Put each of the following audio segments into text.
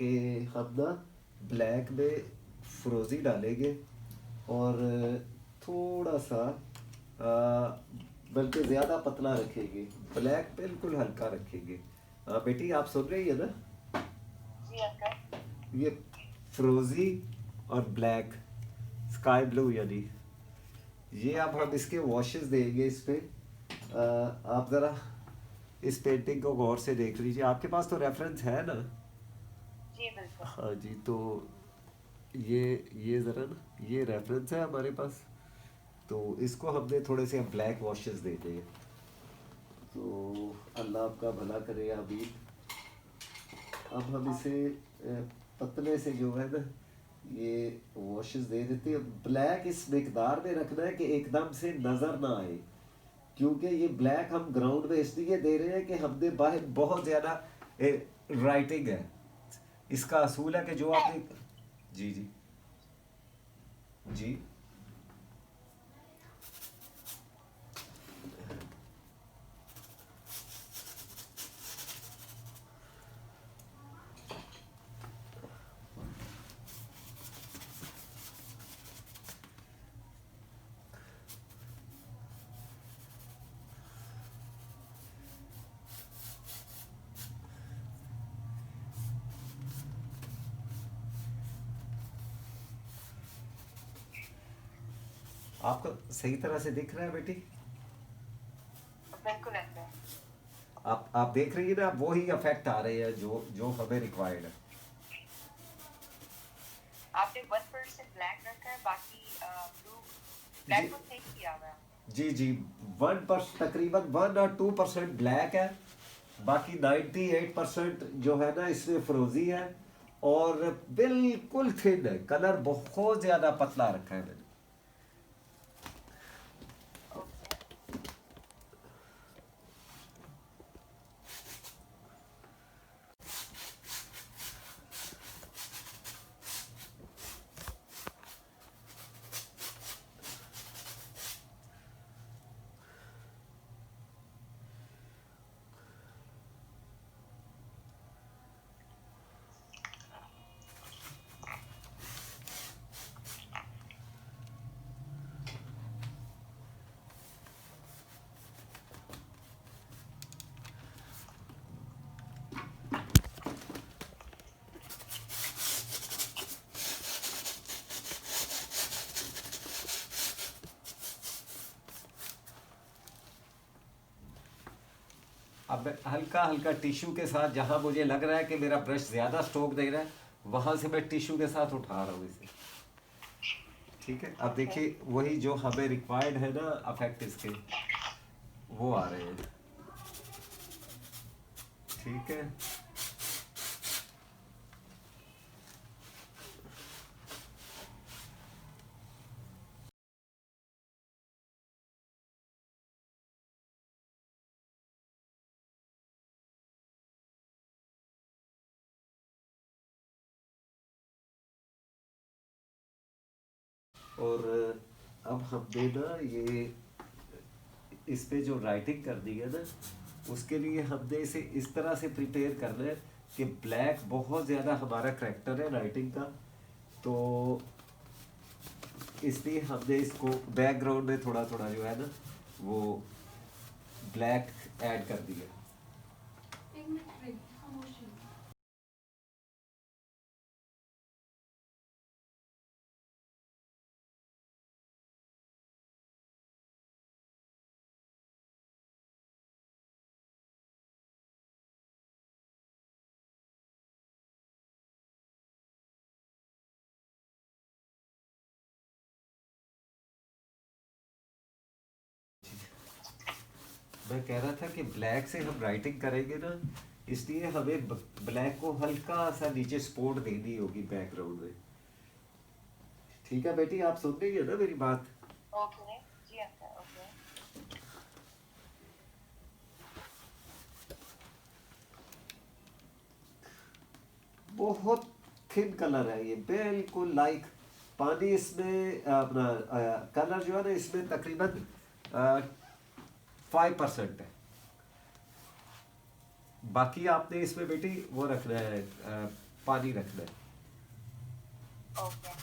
कि हम ना ब्लैक में फ्रोज़ी डालेंगे और थोड़ा सा बल्कि ज़्यादा पतला रखेंगे, ब्लैक बिल्कुल हल्का रखेंगे। बेटी आप सुन रही है ना? जी अंकल। ये फ्रोज़ी और ब्लैक स्काई ब्लू यानी ये अब ओके। हम इसके वॉशेस देंगे इस पे। आप ज़रा इस पेंटिंग को गौर से देख लीजिए, आपके पास तो रेफरेंस है ना? जी बिल्कुल। हाँ जी, तो ये ये ज़रा ना ये रेफरेंस है हमारे पास, तो इसको हमने थोड़े से ब्लैक वॉशेस दे दिए। तो अल्लाह आपका भला करे अभी। अब हम इसे पतले से जो है ना ये वॉशेस दे देते हैं। ब्लैक इस मिकदार में रखना है कि एकदम से नज़र ना आए, क्योंकि ये ब्लैक हम ग्राउंड में इसलिए दे रहे हैं कि हमने बाहर बहुत ज़्यादा राइटिंग है। इसका असूल है कि जो आपने जी जी जी आपको सही तरह से दिख रहा है बेटी? बिल्कुल अंकल। आप देख रही है ना, वो ही इफेक्ट आ रहे हैं जो जो हमें रिक्वायर्ड है। आपने 1% ब्लैक रखा है, बाकी ब्लू जी ब्लैक को थिक किया हुआ है। जी जी, 1% तकरीबन 1 और 2% ब्लैक है, बाकी 98% जो है ना इसमें फ्रोजी है और बिल्कुल थिन है, कलर बहुत ज्यादा पतला रखा है मैंने। ओके। अब मैं हल्का हल्का टिश्यू के साथ, जहां मुझे लग रहा है कि मेरा ब्रश ज्यादा स्ट्रोक दे रहा है वहां से मैं टिश्यू के साथ उठा रहा हूँ इसे। ठीक है, अब ओके। देखिए वही जो हमें रिक्वायर्ड है ना अफेक्ट इसके, वो आ रहे हैं। ठीक है, और अब हमने ना ये इस पे जो राइटिंग कर दी है ना, उसके लिए हमने इसे इस तरह से प्रिपेयर करना है कि ब्लैक बहुत ज़्यादा हमारा करेक्टर है राइटिंग का, तो इसलिए हमने इसको बैकग्राउंड में थोड़ा थोड़ा जो है ना वो ब्लैक ऐड कर दिया। मैं कह रहा था कि ब्लैक से हम राइटिंग करेंगे ना, इसलिए हमें ब्लैक को हल्का सा नीचे स्पोर्ट देनी होगी बैकग्राउंड में। ठीक है बेटी, आप सुन रही है ना मेरी बात? ओके जी अंकल। ओके। बहुत थिन कलर है ये, बिल्कुल लाइक पानी इसमें अपना कलर जो है ना इसमें तकरीबन 5% है। बाकी आपने इसमें बेटी वो रखना है पानी रखना है। Okay.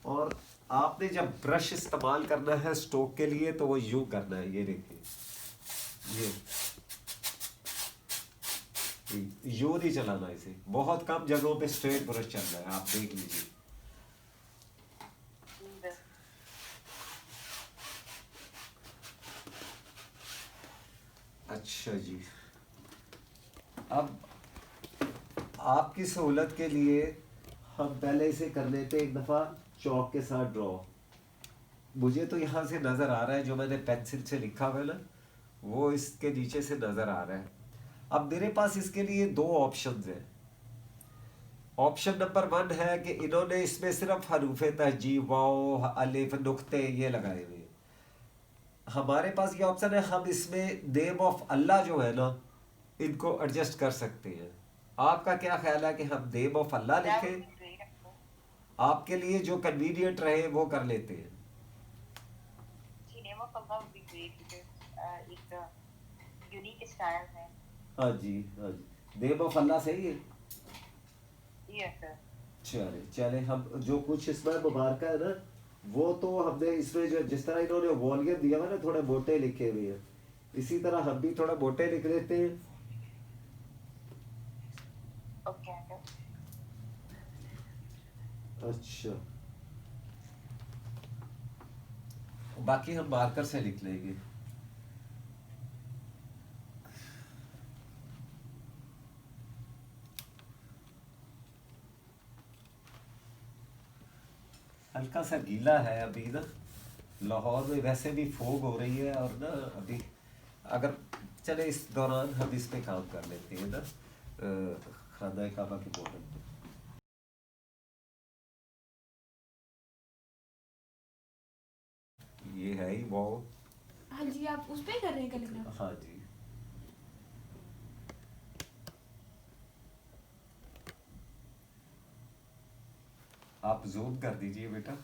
और आपने जब ब्रश इस्तेमाल करना है स्ट्रोक के लिए तो वो यूं करना है, ये देखिए, ये यूं नहीं चलाना इसे, बहुत कम जगहों पे स्ट्रेट ब्रश चल रहा है, आप देख लीजिए। The- अच्छा जी, अब आपकी सहूलत के लिए हम पहले इसे कर लेते एक दफ़ा चौक के साथ ड्रॉ। मुझे तो यहाँ से नज़र आ रहा है, जो मैंने पेंसिल से लिखा हुआ है ना, वो इसके नीचे से नज़र आ रहा है। अब मेरे पास इसके लिए दो ऑप्शंस हैं। ऑप्शन नंबर 1 है कि इन्होंने इसमें सिर्फ हरूफ तहजी, वाओ, अलिफ, नुक्ते ये लगाए हुए हैं। हमारे पास ये ऑप्शन है, हम इसमें नेम ऑफ अल्लाह जो है ना, इनको एडजस्ट कर सकते हैं। आपका क्या ख्याल है कि हम name of Allah That would लिखें? be great, uncle. आपके लिए जो कन्वीनियंट रहे वो कर लेते हैं। जी, name of Allah would be great because एक unique style है। हाँ जी, हाँ जी, नेम ऑफ अल्लाह सही है। जी uncle. चले चले, हम जो कुछ इसमें मुबारक है ना, वो तो हमने इसमें जो जिस तरह इन्होंने वॉल्यूम दिया हुआ ना, थोड़े मोटे लिखे हुए हैं, इसी तरह हम भी थोड़ा मोटे लिख लेते हैं। Okay, uncle. अच्छा, बाकी हम मार्कर से लिख लेंगे। हल्का सा गीला है अभी ना, लाहौर में वैसे भी फोग हो रही है, और ना अभी अगर चले इस दौरान हम इस पे काम कर लेते हैं ना, खाना काबा के मॉडल पे। ये है ही वो। हाँ जी, आप उस पे कर रहे हैं कैलीग्राफ? हाँ जी, आप जूम कर दीजिए बेटा।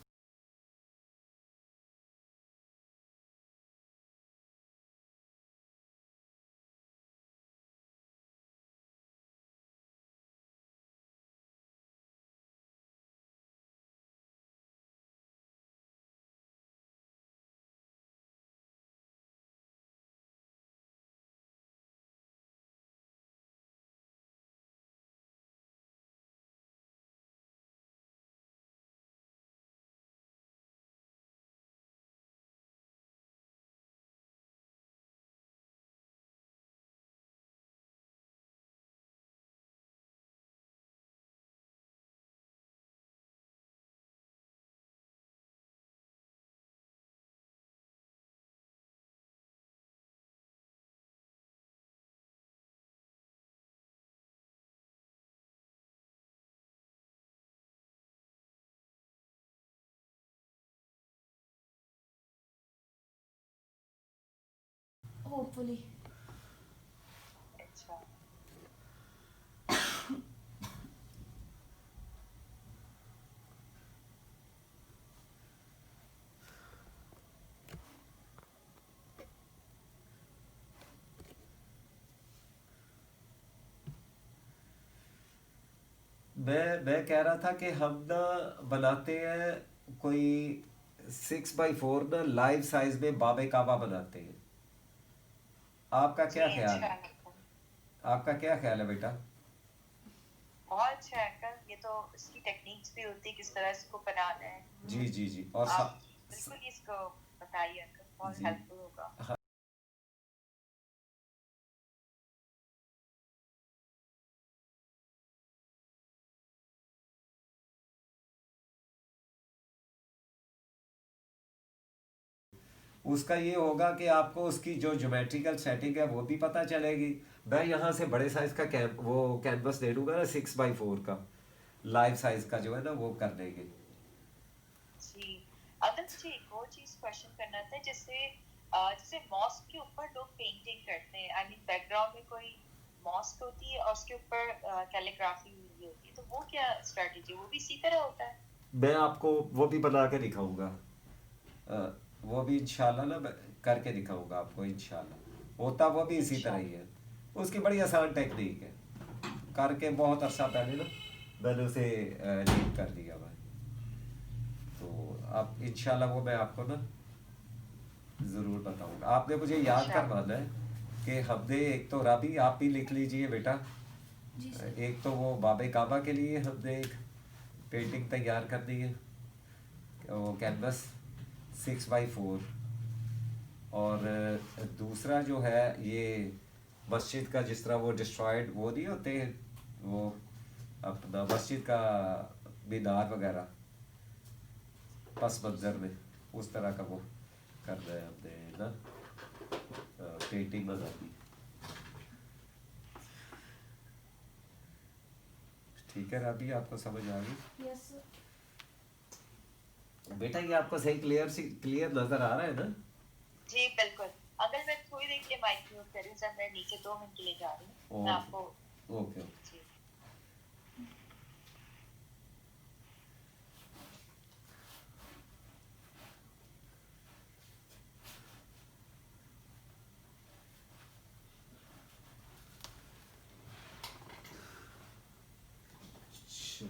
होपफुली। अच्छा। मैं कह रहा था कि हम ना बनाते हैं कोई 6x4 ना लाइव साइज में बाबे काबा बनाते हैं। आपका जी क्या ख्याल अच्छा है? अंकल। आपका क्या ख्याल है बेटा? बहुत अच्छा है अंकल, ये तो इसकी टेक्निक्स भी होती है किस तरह इसको बनाना है। जी जी जी, और आप बिल्कुल ही इसको बताइए अंकल, बहुत जी हेल्पफुल होगा। हाँ, उसका ये होगा कि आपको उसकी जो ज्योमेट्रिकल सेटिंग है वो भी पता चलेगी। मैं यहाँ से बड़े साइज का वो कैनवस दे दूंगा ना, 6x4 का लाइव साइज का जो है ना, वो कर देंगे। जी, अगर मुझे एक और चीज क्वेश्चन करना था, जैसे जैसे मॉस्क के ऊपर लोग पेंटिंग करते हैं, आई मीन बैकग्राउंड में कोई मॉस्क होती है और उसके ऊपर कैलीग्राफी हुई होती है, तो वो क्या स्ट्रेटजी, वो भी इसी तरह होता है? मैं आपको वो भी बना के दिखाऊंगा। अ, वो भी इंशाल्लाह ना मैं करके दिखाऊंगा आपको इंशाल्लाह। होता वो भी इसी तरह अच्छा। ही है। उसकी बड़ी आसान टेक्निक है। करके बहुत अरसा पहले ना मैंने उसे लीव कर दिया भाई। तो आप इंशाल्लाह वो मैं आपको ना ज़रूर बताऊंगा। आपने मुझे याद अच्छा। करवाना है कि हमने एक तो राबी आप भी लिख लीजिए बेटा। जी सर। एक तो वो बाबे काबा के लिए हमने एक पेंटिंग तैयार करनी है, वो कैनवस 6x4। और दूसरा जो है ये मस्जिद का, जिस तरह वो डिस्ट्रॉयड वो नहीं होते वो अपना मस्जिद का मीनार वगैरह पस मंज़र में, उस तरह का वो करना है हमने ना, पेंटिंग बनानी। ठीक है राबी, आपको समझ आ गई यस सर। बेटा? ये आपको सही क्लियर नजर आ रहा है ना? जी बिल्कुल। अगर मैं थोड़ी देर के लिए माइक म्यूट करूँ सर, मैं नीचे 2 मिनट के लिए जा रही हूँ, मैं ओके आपको। Okay okay. जी। अच्छा,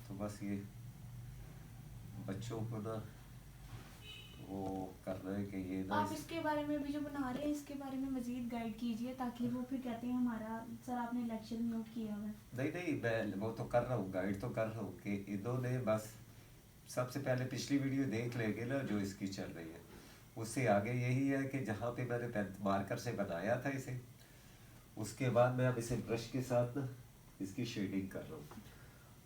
तो बस ये बच्चों को ना वो करना है कि ये ना आप इसके बारे में भी जो बना रहे हैं इसके बारे में मजीद गाइड कीजिए, ताकि वो फिर कहते हैं हमारा सर आपने लेक्चर नोट किया हुआ है। नहीं नहीं, मैं वो तो कर रहा हूँ, गाइड तो कर रहा हूँ कि इन्होंने बस सबसे पहले पिछली वीडियो देख लेंगे ना जो इसकी चल रही है। उससे आगे यही है कि जहाँ पे मैंने पेन मार्कर से बनाया था इसे, उसके बाद मैं अब इसे ब्रश के साथ ना इसकी शेडिंग कर रहा हूँ।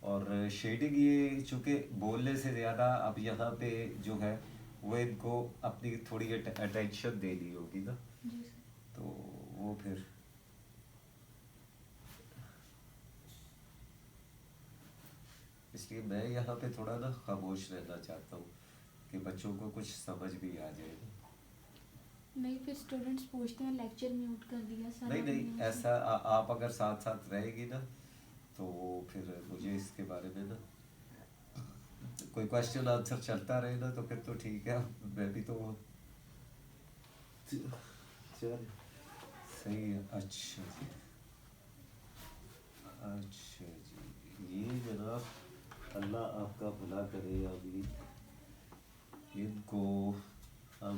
और शेडिंग ये चूँकि बोलने से ज़्यादा अब यहाँ पे जो है वो इनको अपनी थोड़ी अटेंशन देनी होगी ना, जी सर। तो वो फिर इसलिए मैं यहाँ पे थोड़ा ना खामोश रहना चाहता हूँ कि बच्चों को कुछ समझ भी आ जाए। नहीं, फिर स्टूडेंट्स पूछते हैं लेक्चर म्यूट कर दिया सर नहीं नहीं, आपने ऐसे। ऐसा आप अगर साथ साथ रहेगी ना तो फिर मुझे इसके बारे में ना कोई क्वेश्चन आंसर चलता रहे ना तो फिर तो ठीक है, मैं भी तो चल सही है। अच्छा जी, अच्छा जी, ये जनाब अल्लाह आपका भला करे अभी इनको हम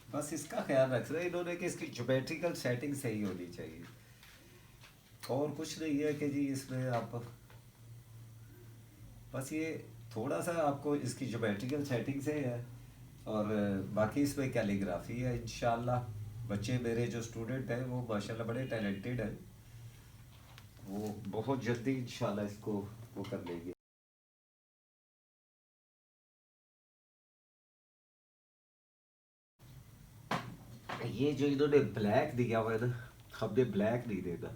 बस इसका ख्याल रख रहे हैं इन्होंने कि इसकी ज्योमेट्रिकल सेटिंग सही होनी चाहिए, और कुछ नहीं है कि जी इसमें आप बस ये थोड़ा सा आपको इसकी ज्योमेट्रिकल सेटिंग से है। और बाकी इसमें कैलीग्राफी है इंशाल्लाह। बच्चे मेरे जो स्टूडेंट हैं वो माशाल्लाह बड़े टैलेंटेड हैं, वो बहुत जल्दी इंशाल्लाह इसको वो कर लेंगे। ये जो इन्होंने ब्लैक दिया हुआ है ना, हमने ब्लैक नहीं देना।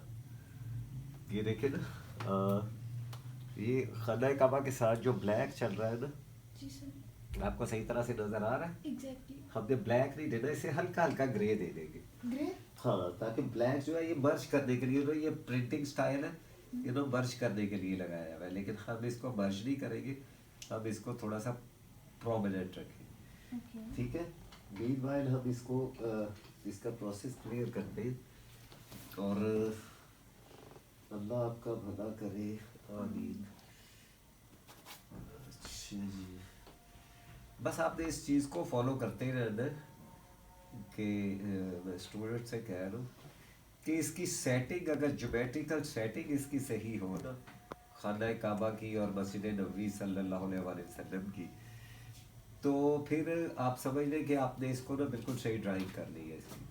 ये देखे ना, ये खना काबा के साथ जो ब्लैक चल रहा है ना, जी सर। आपको सही तरह से नजर आ रहा है? एग्जैक्टली। हमने ब्लैक नहीं देना, इसे हल्का हल्का ग्रे दे देंगे। ग्रे। हाँ, ताकि ब्लैक जो है ये मर्ज करने के लिए, ये प्रिंटिंग स्टाइल है, मर्ज करने के लिए लगाया हुआ है, लेकिन हम इसको मर्ज नहीं करेंगे, हम इसको थोड़ा सा प्रोमिनेंट रखेंगे। ओके। ठीक है। मीनवाइल हम इसको इसका प्रोसेस क्लियर करते हैं, और अल्लाह आपका भला करे, आमीन। अच्छा जी, बस आपने इस चीज़ को फॉलो करते रहना है कि मैं स्टूडेंट से कह रहा हूँ कि इसकी सेटिंग, अगर ज्योमेट्रिकल सेटिंग इसकी सही हो ना, खाना काबा की और मस्जिद नबवी सल्लल्लाहु अलैहि वसल्लम की, तो फिर आप समझ लें कि आपने इसको ना बिल्कुल सही ड्राइंग कर ली है इसकी।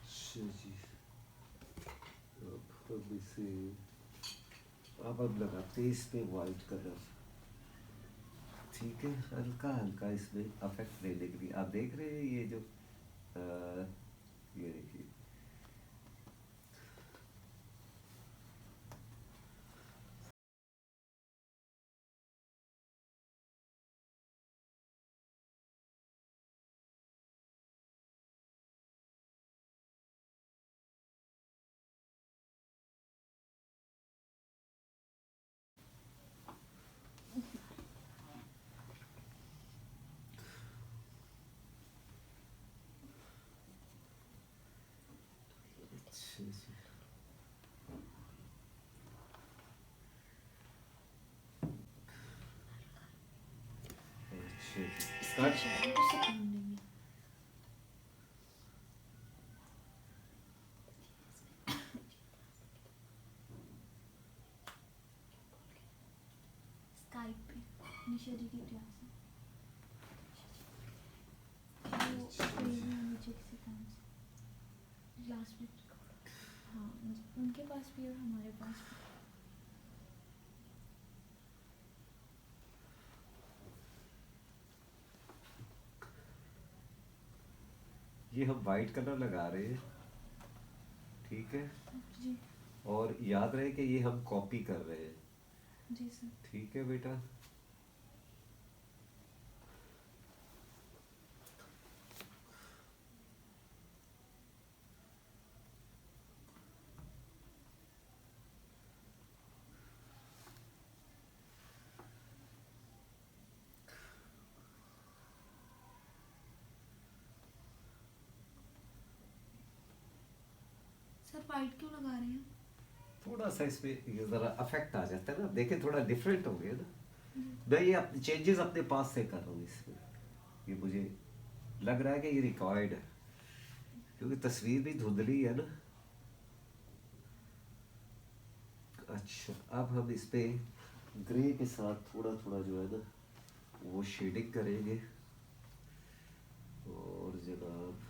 अच्छा जी, अब इसे अब हम लगाते हैं इस पे वाइट कलर। ठीक है, हल्का हल्का इसमें अफेक्ट देने के लिए आप देख रहे हैं ये जो ये देखिए, अच्छा जी, अच्छा जी, कट। सुकून नहीं है। स्काइप पे निशा जी की क्लास है, वो कोई भी नीचे किसी काम से लास्ट में। हाँ, उनके पास भी और हमारे पास भी। ये हम वाइट कलर लगा रहे हैं, ठीक है। जी और याद रहे कि ये हम कॉपी कर रहे हैं, जी सर। ठीक है बेटा। सर वाइट क्यों लगा रहे हैं? थोड़ा सा इसमें ये जरा अफेक्ट आ जाता है ना, देखे थोड़ा डिफरेंट हो गया ना। मैं ये चेंजेस अपने पास से कर रहा हूँ इसमें, ये मुझे लग रहा है कि ये रिकॉर्ड है, क्योंकि तस्वीर भी धुंधली है ना। अच्छा, अब हम इस पे ग्रे के साथ थोड़ा थोड़ा जो है ना वो शेडिंग करेंगे। और जनाब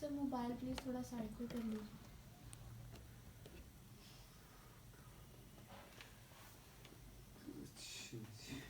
सर मोबाइल प्लीज थोड़ा साइड पे कर लीजिए। अच्छा जी।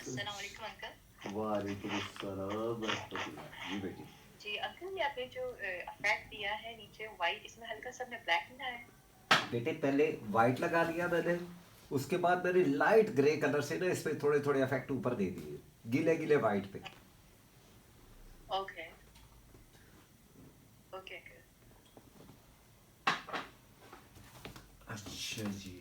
अस्सलाम वालेकुम अंकल। वालेकुम अस्सलाम रहमतुल्लाह। जी बेटी। जी अंकल, ये आपने जो इफेक्ट दिया है नीचे वाइट, इसमें हल्का सा हमने ब्लैक मिलाया है। बेटे पहले वाइट लगा लिया मैंने, उसके बाद मैंने लाइट ग्रे कलर से ना इसमें थोड़े थोड़े इफेक्ट ऊपर दे दिए, गीले गीले वाइट पे। Okay okay uncle. अच्छा जी।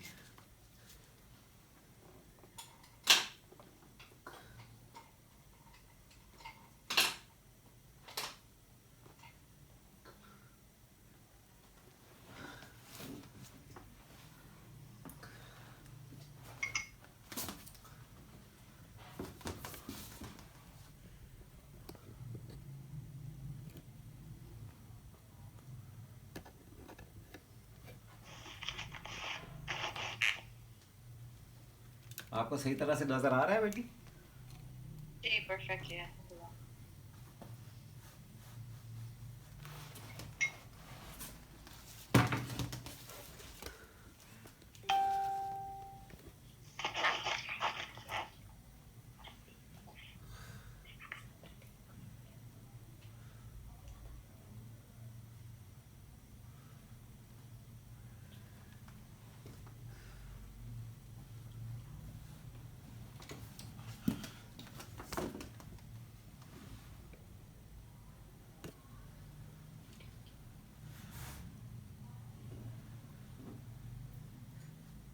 आपको सही तरह से नजर आ रहा है बेटी? जी परफेक्ट है।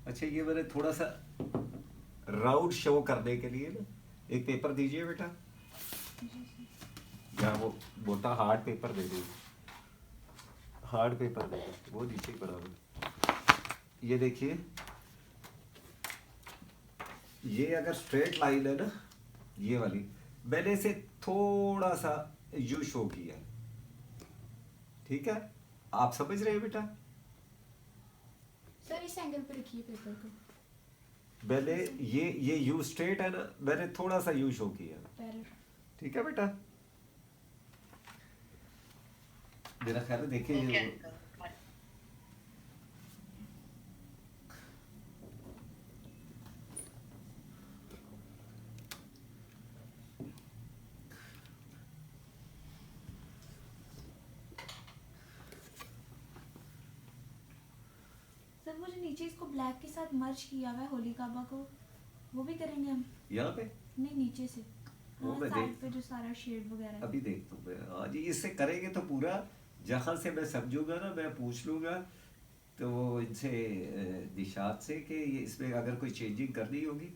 अच्छा, ये मैंने थोड़ा सा राउंड शो करने के लिए ना एक पेपर दीजिए बेटा, या वो मोटा हार्ड पेपर दे दीजिए, हार्ड पेपर दे दीजिए, वो दीजिए बराबर। ये देखिए, ये अगर स्ट्रेट लाइन है ना, ये वाली, मैंने इसे थोड़ा सा यू शो किया, ठीक है? आप समझ रहे हैं बेटा? सर इस एंगल पे रखिए पेपर को। मैंने ये यू स्ट्रेट है ना, मैंने थोड़ा सा यू शो किया, पैरल। ठीक है बेटा? मेरा ख्याल है देखिए ओके ये अंकल। सर वो जो नीचे इसको ब्लैक के साथ मर्ज किया हुआ है होली काबा को, वो भी करेंगे हम? यहाँ पे नहीं नीचे से। वो मैं साइड देख पे जो सारा शेड वगैरह है। अभी देखता हूँ मैं। हाँ जी, इससे करेंगे तो पूरा जहाँ से मैं समझूंगा ना, मैं पूछ लूंगा तो इनसे निशात से कि ये इसमें अगर कोई चेंजिंग करनी होगी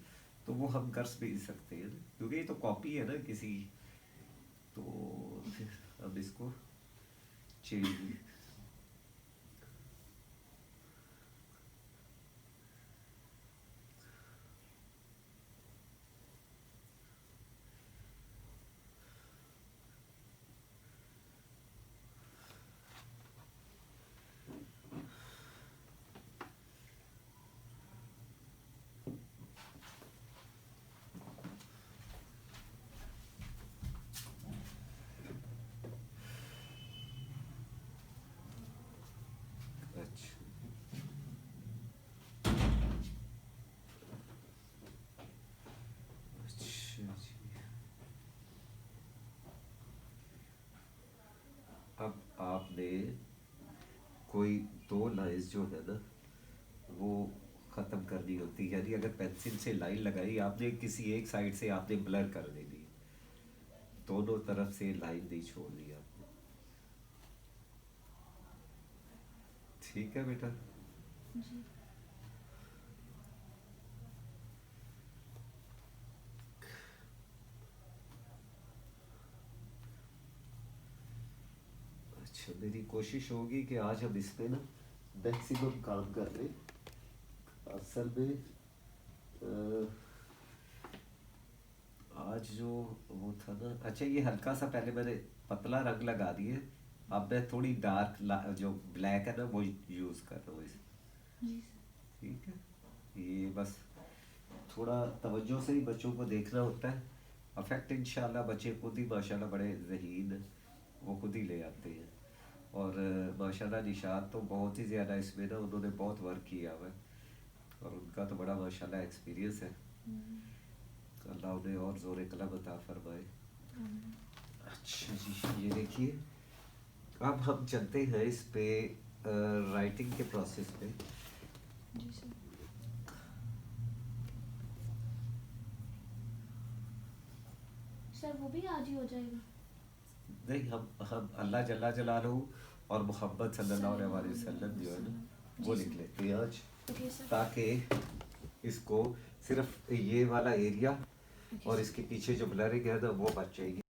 तो वो हम कर भी सकते हैं ना, क्योंकि ये तो कॉपी है ना किसी, तो फिर हम इसको चेंज। अच्छा अच्छा जी। अब आपने कोई दो लाइंस जो है ना वो ख़त्म करनी होती है, यानी अगर पेंसिल से लाइन लगाई आपने, किसी एक साइड से आपने ब्लर कर देनी है, दोनों तरफ से लाइन नहीं छोड़नी आपने। ठीक है बेटा। जी। अच्छा, मेरी कोशिश होगी कि आज हम इस पे ना मैक्सिमम काम कर लें। असल में आज जो वो था ना, अच्छा ये हल्का सा पहले मैंने पतला रंग लगा दिए, अब मैं थोड़ी डार्क जो ब्लैक है ना वो यूज़ कर रहा हूँ इस। जी सर। ठीक है, ये बस थोड़ा तवज्जो से ही बच्चों को देखना होता है। अफेक्ट इंशाल्लाह बच्चे खुद ही माशाल्लाह बड़े ज़हीन हैं, वो खुद ही ले आते हैं। और माशाल्लाह निशात तो बहुत ही ज़्यादा इसमें ना उन्होंने बहुत वर्क किया हुआ है, और उनका तो बड़ा माशाल्लाह एक्सपीरियंस है। अल्लाह उन्हें और ज़ोर कलम अता फरमाए। अच्छा जी, ये देखिए अब हम चलते हैं इस पे राइटिंग के प्रोसेस पे। जी सर। सर वो भी आज ही हो जाएगा? नहीं, हम अल्लाह जल्ला जलालहू और मोहम्मद सल्लल्लाहु अलैहि वसल्लम जो है ना वो जी लिख सर। लेते हैं आज, ओके सर। ताकि इसको सिर्फ ये वाला एरिया ओके और सर। इसके पीछे जो ब्लरिंग है ना वो बच जाएगी।